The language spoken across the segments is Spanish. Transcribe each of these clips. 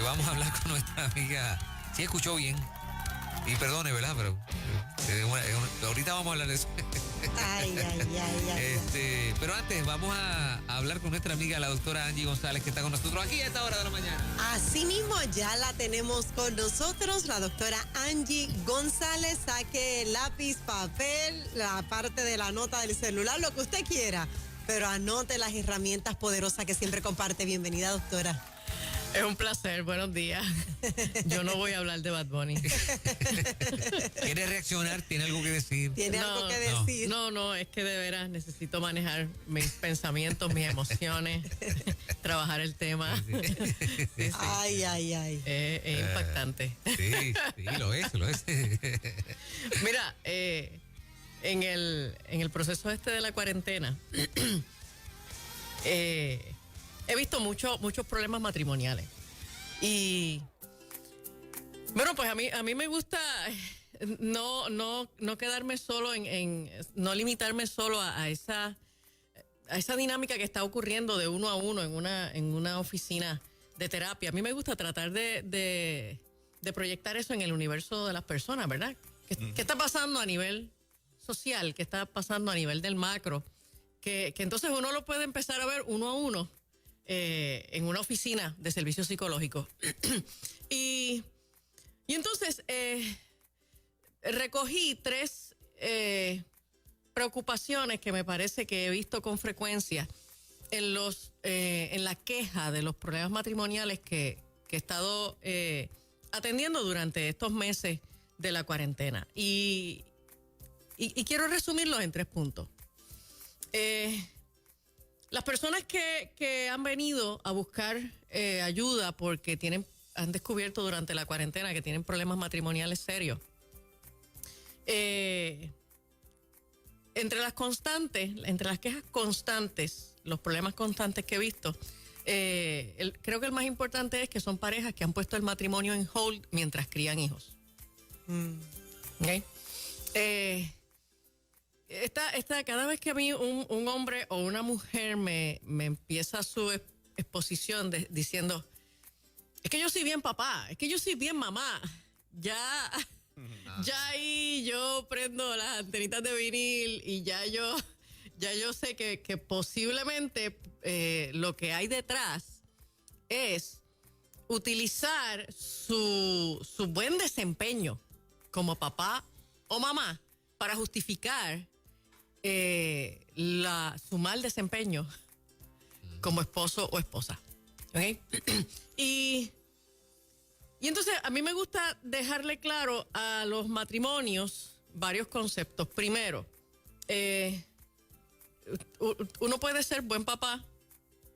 Vamos a hablar con nuestra amiga. Sí, escuchó bien. Y perdone, ¿verdad? Pero ahorita vamos a hablar de eso. Ay. Pero antes vamos a hablar con nuestra amiga, la doctora Angie González, que está con nosotros aquí a esta hora de la mañana. Así mismo ya la tenemos con nosotros, la doctora Angie González. Saque lápiz, papel, la parte de la nota del celular, lo que usted quiera, pero anote las herramientas poderosas que siempre comparte. Bienvenida, doctora. Es un placer, buenos días. Yo no voy a hablar de Bad Bunny. ¿Quiere reaccionar? ¿Tiene algo que decir? ¿Tiene algo que decir? No, es que de veras necesito manejar mis pensamientos, mis emociones, trabajar el tema. Sí. Ay. Es impactante. Sí, lo es. Mira, en el proceso de la cuarentena, he visto muchos problemas matrimoniales. Y bueno, pues a mí me gusta no quedarme solo no limitarme solo a esa dinámica que está ocurriendo de uno a uno en una oficina de terapia. A mí me gusta tratar de proyectar eso en el universo de las personas, ¿verdad? ¿Qué está pasando a nivel social? ¿Qué está pasando a nivel del macro? Que entonces uno lo puede empezar a ver uno a uno. En una oficina de servicios psicológicos. y entonces recogí 3 preocupaciones que me parece que he visto con frecuencia en la queja de los problemas matrimoniales que he estado atendiendo durante estos meses de la cuarentena. Y quiero resumirlos en 3 puntos. Las personas que han venido a buscar ayuda porque han descubierto durante la cuarentena que tienen problemas matrimoniales serios. Entre las quejas constantes, los problemas constantes que he visto, creo que el más importante es que son parejas que han puesto el matrimonio en hold mientras crían hijos. ¿Okay? Cada vez que a mí un hombre o una mujer me empieza su exposición diciendo, es que yo soy bien papá, es que yo soy bien mamá, ya ahí yo prendo las antenitas de vinil y ya yo sé que posiblemente lo que hay detrás es utilizar su buen desempeño como papá o mamá para justificar su mal desempeño como esposo o esposa. ¿Okay? Y entonces a mí me gusta dejarle claro a los matrimonios varios conceptos. Primero, uno puede ser buen papá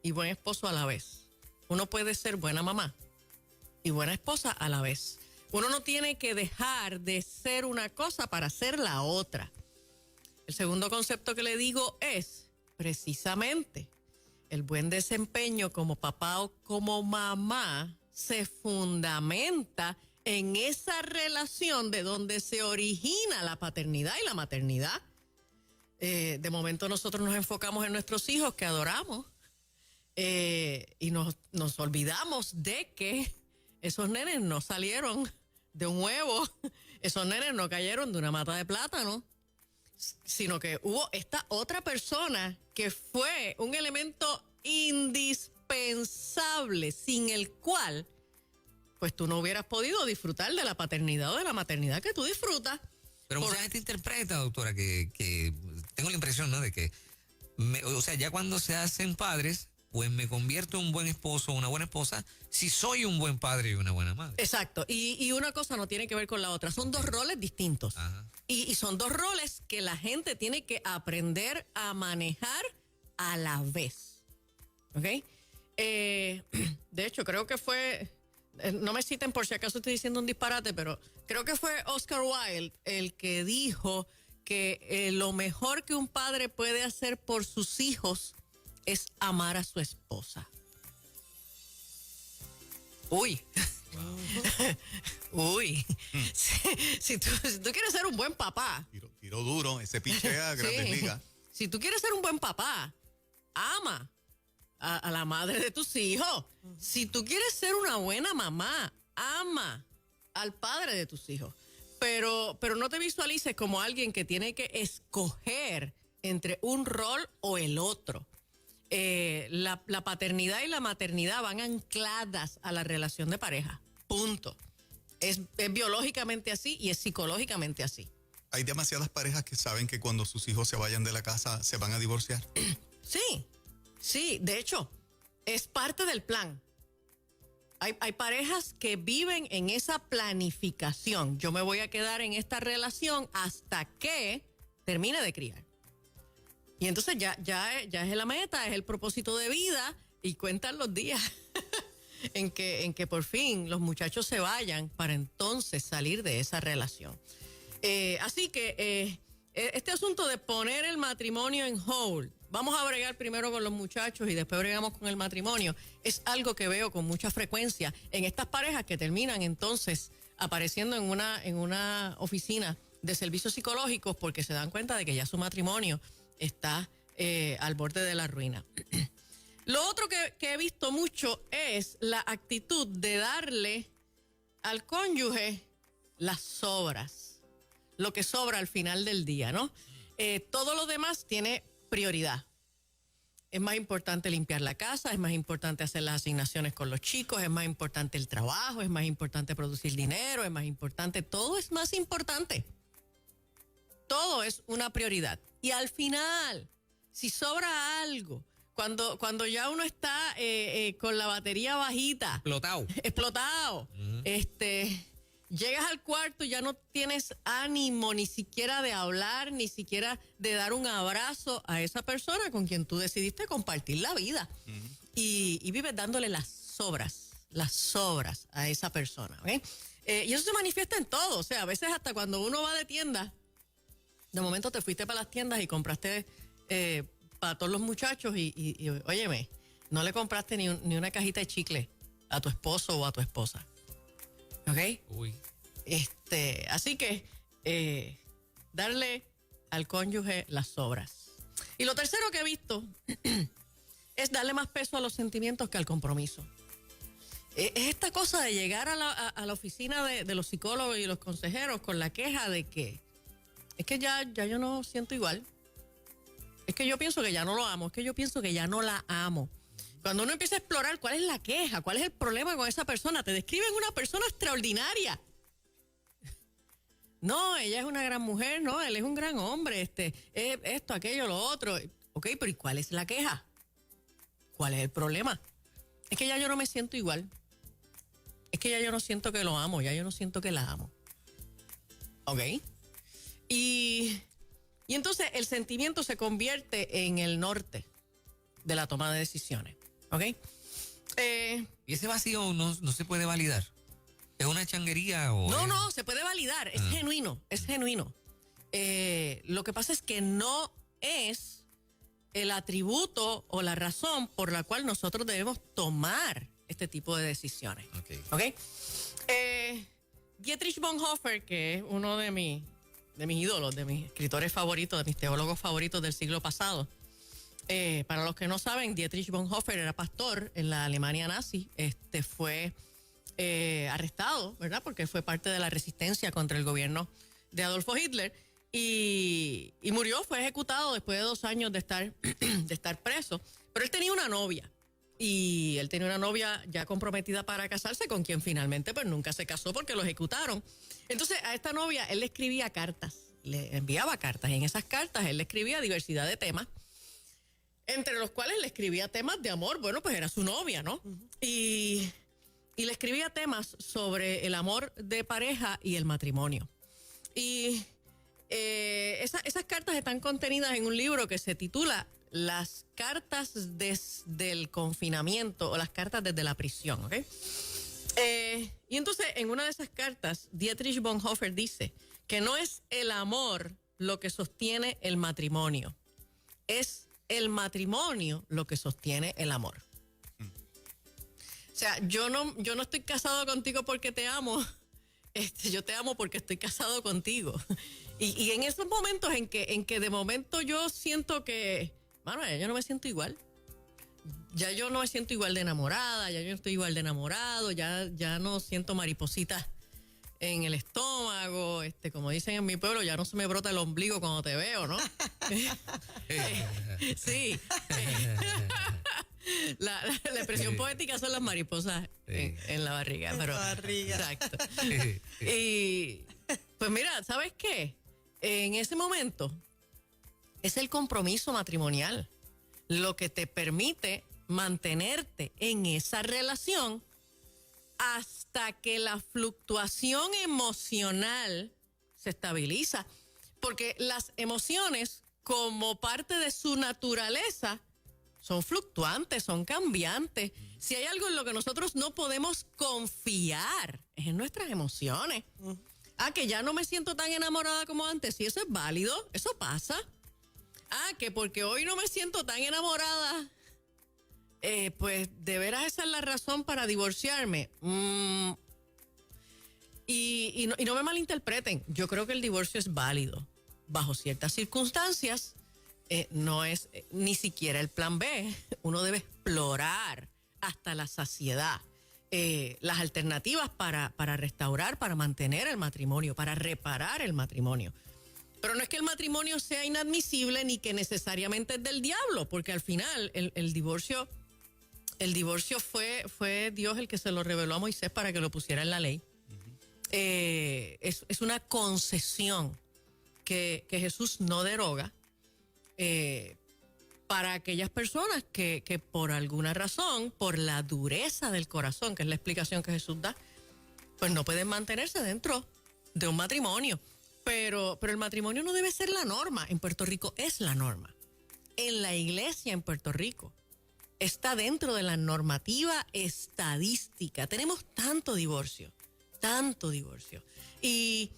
y buen esposo a la vez. Uno puede ser buena mamá y buena esposa a la vez. Uno no tiene que dejar de ser una cosa para ser la otra. El segundo concepto que le digo es, precisamente, el buen desempeño como papá o como mamá se fundamenta en esa relación de donde se origina la paternidad y la maternidad. De momento nosotros nos enfocamos en nuestros hijos que adoramos y nos olvidamos de que esos nenes no salieron de un huevo, esos nenes no cayeron de una mata de plátano, sino que hubo esta otra persona que fue un elemento indispensable, sin el cual pues tú no hubieras podido disfrutar de la paternidad o de la maternidad que tú disfrutas. Pero mucha gente interpreta, doctora, que tengo la impresión, ¿no?, de que ya cuando se hacen padres, pues me convierto en un buen esposo o una buena esposa si soy un buen padre y una buena madre. Exacto. Y una cosa no tiene que ver con la otra. Son 2 roles distintos. Ajá. Y son 2 roles que la gente tiene que aprender a manejar a la vez. ¿Ok? De hecho, creo que fue... no me citen por si acaso estoy diciendo un disparate, pero creo que fue Oscar Wilde el que dijo que lo mejor que un padre puede hacer por sus hijos es amar a su esposa. Uy. Uy. Si tú quieres ser un buen papá. Tiró duro, ese pichea Grandes Ligas. Si tú quieres ser un buen papá, ama a la madre de tus hijos. Si tú quieres ser una buena mamá, ama al padre de tus hijos. Pero no te visualices como alguien que tiene que escoger entre un rol o el otro. La paternidad y la maternidad van ancladas a la relación de pareja. Punto. Es biológicamente así y es psicológicamente así. Hay demasiadas parejas que saben que cuando sus hijos se vayan de la casa se van a divorciar. Sí, de hecho, es parte del plan. Hay parejas que viven en esa planificación. Yo me voy a quedar en esta relación hasta que termine de criar. Y entonces ya es la meta, es el propósito de vida y cuentan los días en que por fin los muchachos se vayan para entonces salir de esa relación. Así que este asunto de poner el matrimonio en hold, vamos a bregar primero con los muchachos y después bregamos con el matrimonio, es algo que veo con mucha frecuencia en estas parejas que terminan entonces apareciendo en una oficina de servicios psicológicos porque se dan cuenta de que ya su matrimonio está al borde de la ruina. Lo otro que he visto mucho es la actitud de darle al cónyuge las sobras, lo que sobra al final del día, ¿no? Todo lo demás tiene prioridad. Es más importante limpiar la casa, es más importante hacer las asignaciones con los chicos, es más importante el trabajo, es más importante producir dinero, es más importante, todo es más importante. Todo es una prioridad. Y al final, si sobra algo, cuando ya uno está con la batería bajita, explotado, llegas al cuarto y ya no tienes ánimo ni siquiera de hablar, ni siquiera de dar un abrazo a esa persona con quien tú decidiste compartir la vida. Y vives dándole las sobras a esa persona. ¿Okay? Y eso se manifiesta en todo. O sea, a veces hasta cuando uno va de tienda, de momento te fuiste para las tiendas y compraste para todos los muchachos y óyeme, no le compraste ni una cajita de chicle a tu esposo o a tu esposa. ¿Ok? Uy. Así que darle al cónyuge las sobras. Y lo tercero que he visto es darle más peso a los sentimientos que al compromiso. Es esta cosa de llegar a la oficina de los psicólogos y los consejeros con la queja de que es que ya yo no siento igual. Es que yo pienso que ya no lo amo. Es que yo pienso que ya no la amo. Cuando uno empieza a explorar cuál es la queja, cuál es el problema con esa persona, te describen una persona extraordinaria. No, ella es una gran mujer, no, él es un gran hombre, esto, aquello, lo otro. Ok, pero ¿y cuál es la queja? ¿Cuál es el problema? Es que ya yo no me siento igual. Es que ya yo no siento que lo amo, ya yo no siento que la amo. Ok. Y entonces el sentimiento se convierte en el norte de la toma de decisiones. ¿Ok? ¿Y ese vacío no se puede validar? ¿Es una changuería o...? No, se puede validar. Es genuino, es genuino. Lo que pasa es que no es el atributo o la razón por la cual nosotros debemos tomar este tipo de decisiones. ¿Ok? Dietrich Bonhoeffer, que es uno de mis ídolos, de mis escritores favoritos, de mis teólogos favoritos del siglo pasado. Para los que no saben, Dietrich Bonhoeffer era pastor en la Alemania nazi. Fue arrestado, ¿verdad? Porque fue parte de la resistencia contra el gobierno de Adolfo Hitler y murió, fue ejecutado después de 2 años de estar preso. Pero él tenía una novia y él tenía una novia ya comprometida para casarse, con quien finalmente pues nunca se casó porque lo ejecutaron. Entonces a esta novia él le escribía cartas, le enviaba cartas y en esas cartas él le escribía diversidad de temas, entre los cuales le escribía temas de amor. Bueno, pues era su novia, ¿no? Y le escribía temas sobre el amor de pareja y el matrimonio. Y esas cartas están contenidas en un libro que se titula Las cartas desde el confinamiento o las cartas desde la prisión, ¿ok? Y entonces en una de esas cartas Dietrich Bonhoeffer dice que no es el amor lo que sostiene el matrimonio, es el matrimonio lo que sostiene el amor. O sea, yo no estoy casado contigo porque te amo. Yo te amo porque estoy casado contigo. Y en esos momentos en que de momento yo siento que, mano, yo no me siento igual. ya yo no me siento igual de enamorada, ya yo no estoy igual de enamorado, ya no siento maripositas en el estómago, como dicen en mi pueblo, ya no se me brota el ombligo cuando te veo, ¿no? Sí. La expresión poética son las mariposas en la barriga. Pero, exacto. Y pues mira, ¿sabes qué? En ese momento es el compromiso matrimonial lo que te permite mantenerte en esa relación hasta que la fluctuación emocional se estabiliza. Porque las emociones, como parte de su naturaleza, son fluctuantes, son cambiantes. Si hay algo en lo que nosotros no podemos confiar, es en nuestras emociones. Que ya no me siento tan enamorada como antes. Sí, eso es válido, eso pasa. Que porque hoy no me siento tan enamorada, pues de veras esa es la razón para divorciarme. Y no me malinterpreten, yo creo que el divorcio es válido. Bajo ciertas circunstancias, no es ni siquiera el plan B. Uno debe explorar hasta la saciedad las alternativas para restaurar, para mantener el matrimonio, para reparar el matrimonio. Pero no es que el matrimonio sea inadmisible ni que necesariamente es del diablo, porque al final el divorcio fue Dios el que se lo reveló a Moisés para que lo pusiera en la ley. Es una concesión que Jesús no deroga para aquellas personas que por alguna razón, por la dureza del corazón, que es la explicación que Jesús da, pues no pueden mantenerse dentro de un matrimonio. Pero el matrimonio no debe ser la norma. En Puerto Rico es la norma. En la iglesia en Puerto Rico está dentro de la normativa estadística. Tenemos tanto divorcio. Y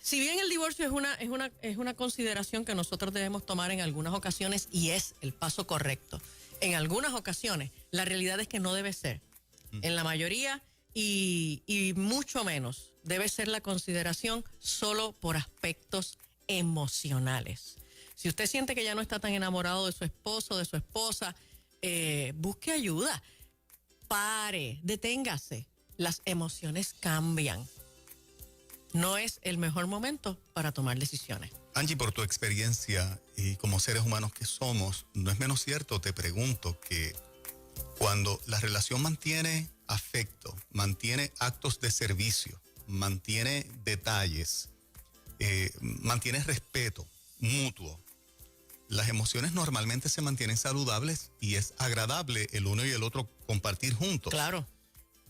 si bien el divorcio es una consideración que nosotros debemos tomar en algunas ocasiones y es el paso correcto, en algunas ocasiones la realidad es que no debe ser. En la mayoría y mucho menos debe ser la consideración solo por aspectos emocionales. Si usted siente que ya no está tan enamorado de su esposo, de su esposa, busque ayuda. Pare, deténgase. Las emociones cambian. No es el mejor momento para tomar decisiones. Angie, por tu experiencia y como seres humanos que somos, ¿no es menos cierto? Te pregunto que cuando la relación mantiene afecto, mantiene actos de servicio, mantiene detalles, mantiene respeto mutuo, las emociones normalmente se mantienen saludables y es agradable el uno y el otro compartir juntos. Claro.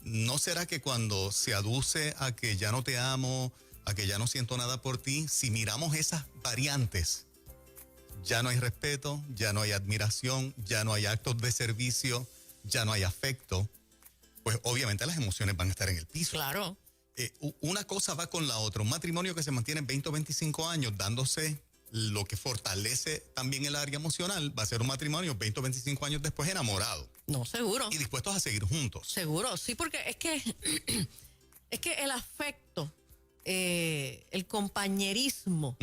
¿No será que cuando se aduce a que ya no te amo, a que ya no siento nada por ti, si miramos esas variantes, ya no hay respeto, ya no hay admiración, ya no hay actos de servicio, ya no hay afecto, pues obviamente las emociones van a estar en el piso? Claro. Una cosa va con la otra. Un matrimonio que se mantiene 20 o 25 años dándose lo que fortalece también el área emocional, va a ser un matrimonio 20 o 25 años después enamorado. No, seguro. Y dispuestos a seguir juntos. Seguro, sí, porque es que el afecto, el compañerismo,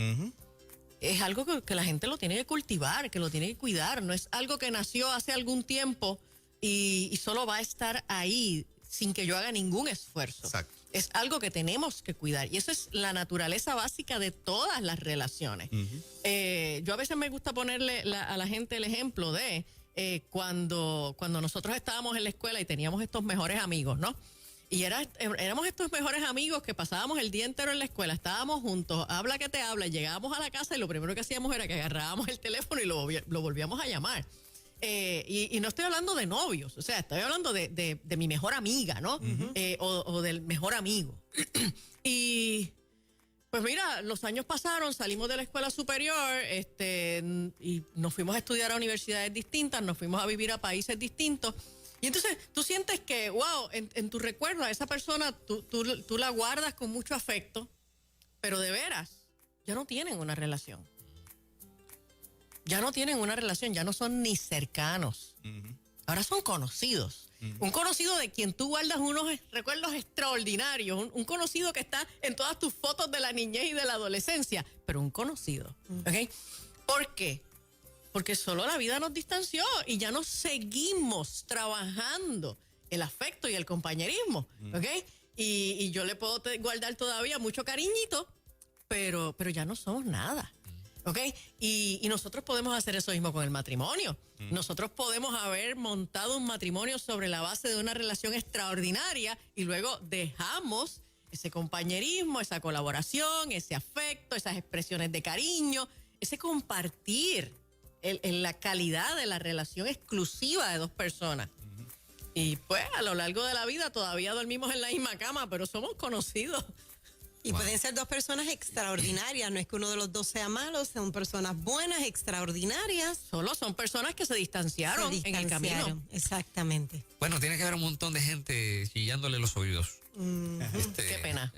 es algo que la gente lo tiene que cultivar, que lo tiene que cuidar. No es algo que nació hace algún tiempo y solo va a estar ahí sin que yo haga ningún esfuerzo. Exacto. Es algo que tenemos que cuidar y eso es la naturaleza básica de todas las relaciones. Yo a veces me gusta ponerle a la gente el ejemplo de cuando nosotros estábamos en la escuela y teníamos estos mejores amigos, ¿no? Y éramos estos mejores amigos que pasábamos el día entero en la escuela, estábamos juntos, habla que te habla, llegábamos a la casa y lo primero que hacíamos era que agarrábamos el teléfono y lo volvíamos a llamar. Y no estoy hablando de novios, o sea, estoy hablando de mi mejor amiga, ¿no? O del mejor amigo. Y pues mira, los años pasaron, salimos de la escuela superior y nos fuimos a estudiar a universidades distintas, nos fuimos a vivir a países distintos. Y entonces tú sientes que, wow, en tu recuerdo a esa persona tú la guardas con mucho afecto, pero de veras, ya no tienen una relación. Ya no tienen una relación, ya no son ni cercanos. Ahora son conocidos. Un conocido de quien tú guardas unos recuerdos extraordinarios. Un conocido que está en todas tus fotos de la niñez y de la adolescencia. Pero un conocido. ¿Ok? ¿Por qué? porque solo la vida nos distanció y ya no seguimos trabajando el afecto y el compañerismo, ¿ok? Y yo le puedo guardar todavía mucho cariñito, pero ya no somos nada, ¿ok? Y nosotros podemos hacer eso mismo con el matrimonio. Nosotros podemos haber montado un matrimonio sobre la base de una relación extraordinaria y luego dejamos ese compañerismo, esa colaboración, ese afecto, esas expresiones de cariño, ese compartir en la calidad de la relación exclusiva de dos personas. Y pues a lo largo de la vida todavía dormimos en la misma cama, pero somos conocidos. Y pueden ser dos personas extraordinarias, no es que uno de los dos sea malo, son personas buenas, extraordinarias. Solo son personas que se distanciaron en el camino. Exactamente. Bueno, tiene que haber un montón de gente chillándole los oídos. Qué pena.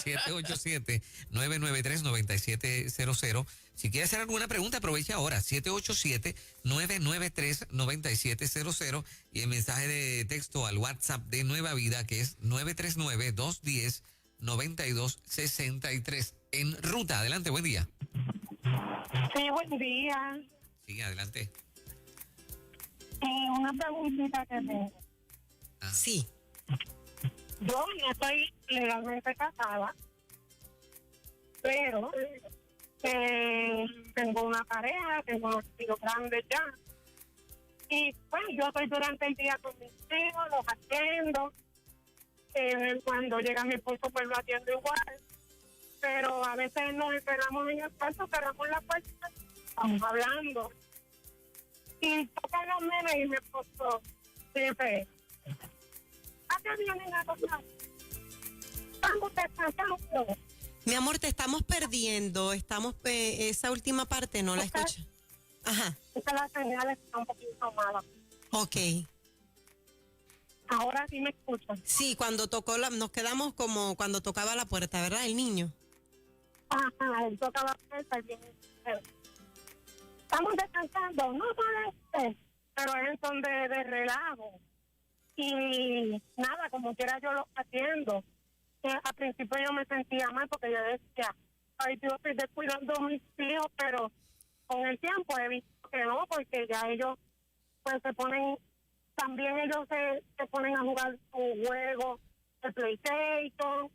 787-993-9700. Si quiere hacer alguna pregunta, aproveche ahora. 787-993-9700 y el mensaje de texto al WhatsApp de Nueva Vida, que es 939-210-9263. En ruta, adelante, buen día. Sí, buen día. Sí, adelante. Una preguntita que tengo. Sí. Yo no estoy legalmente casada, pero tengo una pareja, tengo unos hijos grandes ya. Y pues yo estoy durante el día con mis hijos, los atiendo. Cuando llega mi esposo, pues lo atiendo igual. Pero a veces nos encerramos en el cuarto, cerramos la puerta, estamos hablando. Y tocan los nenes y mi esposo dice: ¿a qué vienen a tocar? Estamos descansando. Mi amor, te estamos perdiendo. Esa última parte no la escucho. Ajá. Es que la señal está un poquito mala. Ok. Ahora sí me escuchan. Sí, cuando tocó nos quedamos como cuando tocaba la puerta, ¿verdad? El niño. Ajá, él toca la puerta y viene. Estamos descansando, no parece, pero es son de relajo. Y nada, como quiera yo lo atiendo. Al principio yo me sentía mal porque yo decía: ay, yo estoy descuidando a mis hijos, pero con el tiempo he visto que no, porque ya ellos pues se ponen, también ellos se ponen a jugar un juego de PlayStation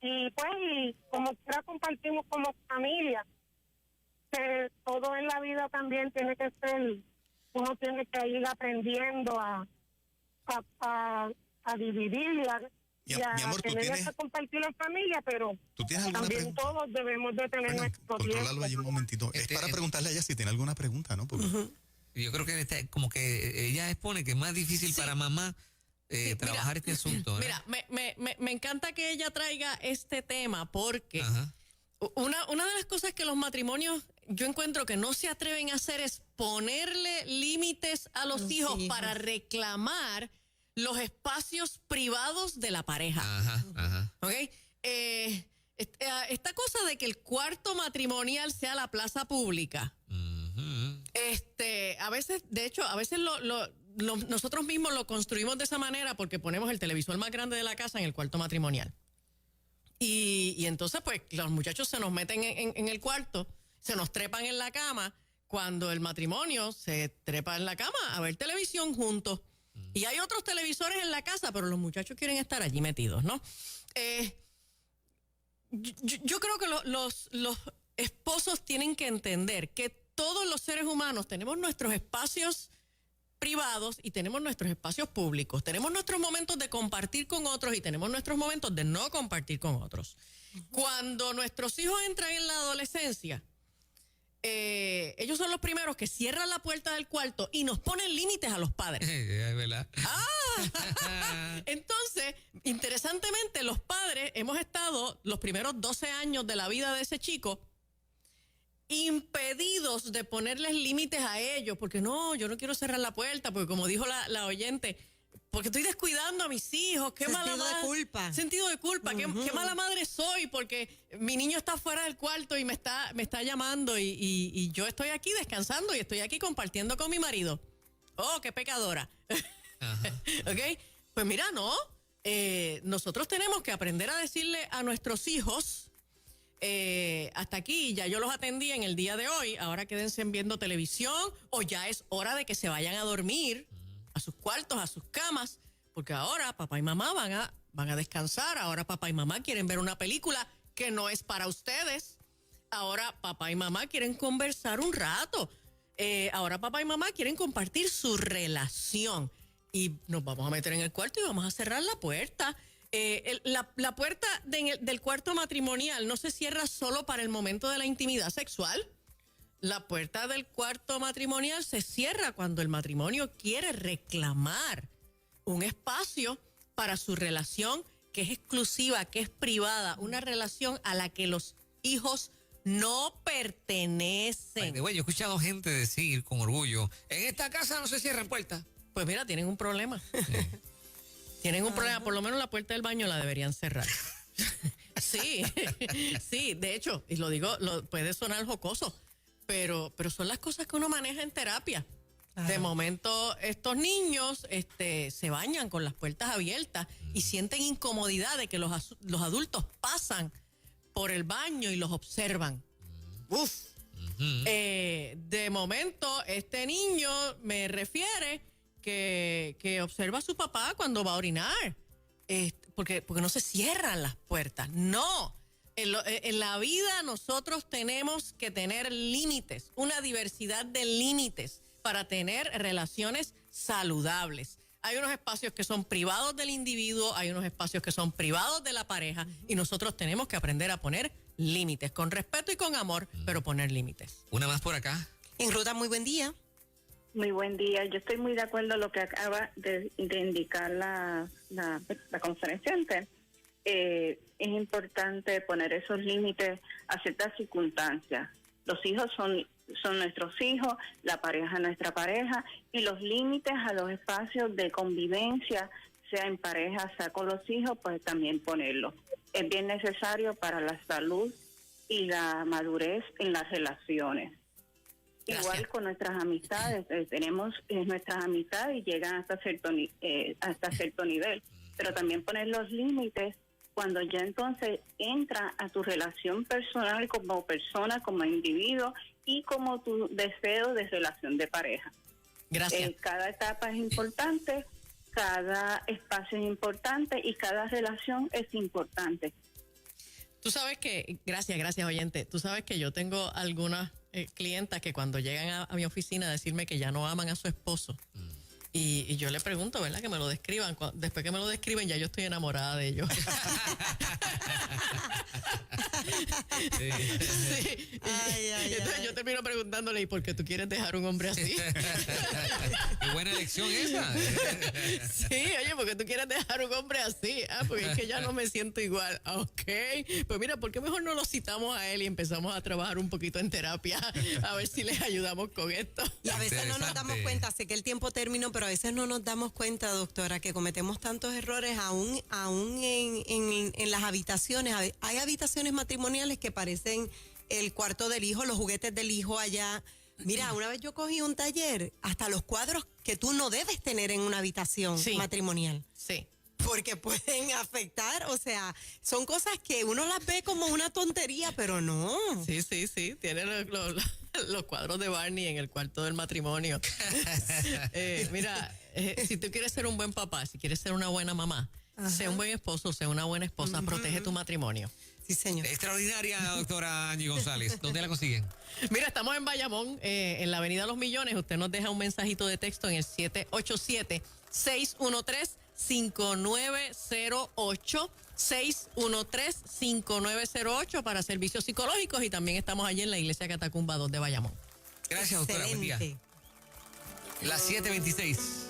y pues y como quiera compartimos como familia, que todo en la vida también tiene que ser, uno tiene que ir aprendiendo a dividir Mi amor, ¿tú tener tienes, que compartir en familia, pero ¿tú tienes alguna también pregunta? todos debemos de tener nuestro Contrólalo tiempo. ahí un momentito. Es para preguntarle a ella si tiene alguna pregunta, ¿no? Porque Yo creo que como que ella expone que es más difícil para mamá trabajar este asunto. Mira, me encanta que ella traiga este tema porque Ajá. una de las cosas que los matrimonios yo encuentro que no se atreven a hacer es ponerle límites a los hijos para reclamar los espacios privados de la pareja. Ajá. ¿Ok? Esta cosa de que el cuarto matrimonial sea la plaza pública. A veces, de hecho, nosotros mismos lo construimos de esa manera porque ponemos el televisor más grande de la casa en el cuarto matrimonial. Y entonces, pues, los muchachos se nos meten en el cuarto, se nos trepan en la cama, cuando el matrimonio se trepa en la cama a ver televisión juntos. Y hay otros televisores en la casa, pero los muchachos quieren estar allí metidos, ¿no? Yo creo que los esposos tienen que entender que todos los seres humanos tenemos nuestros espacios privados y tenemos nuestros espacios públicos. Tenemos nuestros momentos de compartir con otros y tenemos nuestros momentos de no compartir con otros. Cuando nuestros hijos entran en la adolescencia, ellos son los primeros que cierran la puerta del cuarto y nos ponen límites a los padres. Es verdad. Entonces, interesantemente, los padres hemos estado los primeros 12 años de la vida de ese chico impedidos de ponerles límites a ellos, porque no, yo no quiero cerrar la puerta, porque como dijo la oyente, porque estoy descuidando a mis hijos, qué mala madre. Sentido de culpa, qué mala madre soy, porque mi niño está fuera del cuarto y me está llamando y yo estoy aquí descansando y estoy aquí compartiendo con mi marido. Oh, qué pecadora. ¿Ok? Pues mira, no. Nosotros tenemos que aprender a decirle a nuestros hijos hasta aquí, ya yo los atendí en el día de hoy, ahora quédense viendo televisión o ya es hora de que se vayan a dormir a sus cuartos, a sus camas, porque ahora papá y mamá van a descansar, ahora papá y mamá quieren ver una película que no es para ustedes, ahora papá y mamá quieren conversar un rato, ahora papá y mamá quieren compartir su relación y nos vamos a meter en el cuarto y vamos a cerrar la puerta. La puerta del cuarto matrimonial no se cierra solo para el momento de la intimidad sexual. La puerta del cuarto matrimonial se cierra cuando el matrimonio quiere reclamar un espacio para su relación que es exclusiva, que es privada, una relación a la que los hijos no pertenecen. Yo he escuchado gente decir con orgullo, en esta casa no se cierran puertas. Pues mira, tienen un problema. Tienen un problema, por lo menos la puerta del baño la deberían cerrar. Sí, sí, de hecho, y lo digo, puede sonar jocoso, pero son las cosas que uno maneja en terapia. De momento, estos niños se bañan con las puertas abiertas y sienten incomodidad de que los adultos pasan por el baño y los observan. Uf. De momento, este niño me refiere que observa a su papá cuando va a orinar, porque no se cierran las puertas. No, en la vida nosotros tenemos que tener límites, una diversidad de límites para tener relaciones saludables. Hay unos espacios que son privados del individuo, hay unos espacios que son privados de la pareja y nosotros tenemos que aprender a poner límites, con respeto y con amor, pero poner límites. Una más por acá. En Ruta, muy buen día. Muy buen día. Yo estoy muy de acuerdo con lo que acaba de indicar la conferenciante. Es importante poner esos límites a ciertas circunstancias. Los hijos son nuestros hijos, la pareja es nuestra pareja, y los límites a los espacios de convivencia, sea en pareja, sea con los hijos, pues también ponerlos. Es bien necesario para la salud y la madurez en las relaciones. Gracias. Igual con nuestras amistades, tenemos nuestras amistades y llegan hasta cierto nivel, pero también poner los límites cuando ya entonces entra a tu relación personal como persona, como individuo y como tu deseo de relación de pareja. Gracias. Cada etapa es importante, cada espacio es importante y cada relación es importante. Tú sabes que, gracias oyente, tú sabes que yo tengo algunas clientas que cuando llegan a mi oficina a decirme que ya no aman a su esposo, y yo le pregunto, ¿verdad? Que me lo describan. Después que me lo describen, ya yo estoy enamorada de ellos. Sí. Entonces yo termino preguntándole, ¿y por qué tú quieres dejar un hombre así? Qué buena elección esa. Sí, oye, ¿por qué tú quieres dejar un hombre así? Porque es que ya no me siento igual. Ok, pues mira, ¿por qué mejor no lo citamos a él y empezamos a trabajar un poquito en terapia? A ver si les ayudamos con esto. Y a veces no nos damos cuenta, sé que el tiempo terminó, pero a veces no nos damos cuenta, doctora, que cometemos tantos errores aún en las habitaciones. Hay habitaciones matrimoniales que parecen el cuarto del hijo, los juguetes del hijo allá. Mira, una vez yo cogí un taller, hasta los cuadros que tú no debes tener en una habitación matrimonial. Sí. Porque pueden afectar, o sea, son cosas que uno las ve como una tontería, pero no. Sí, tienen los cuadros de Barney en el cuarto del matrimonio. Mira, si tú quieres ser un buen papá, si quieres ser una buena mamá, sé un buen esposo, sé una buena esposa, protege tu matrimonio. Sí, señor. Extraordinaria, doctora Angie González. ¿Dónde la consiguen? Mira, estamos en Bayamón, en la Avenida Los Millones. Usted nos deja un mensajito de texto en el 787-613-5908. 613-5908 para servicios psicológicos y también estamos allí en la Iglesia Catacumba 2 de Bayamón. Gracias, doctora. Buen día. Excelente. Las 7:26.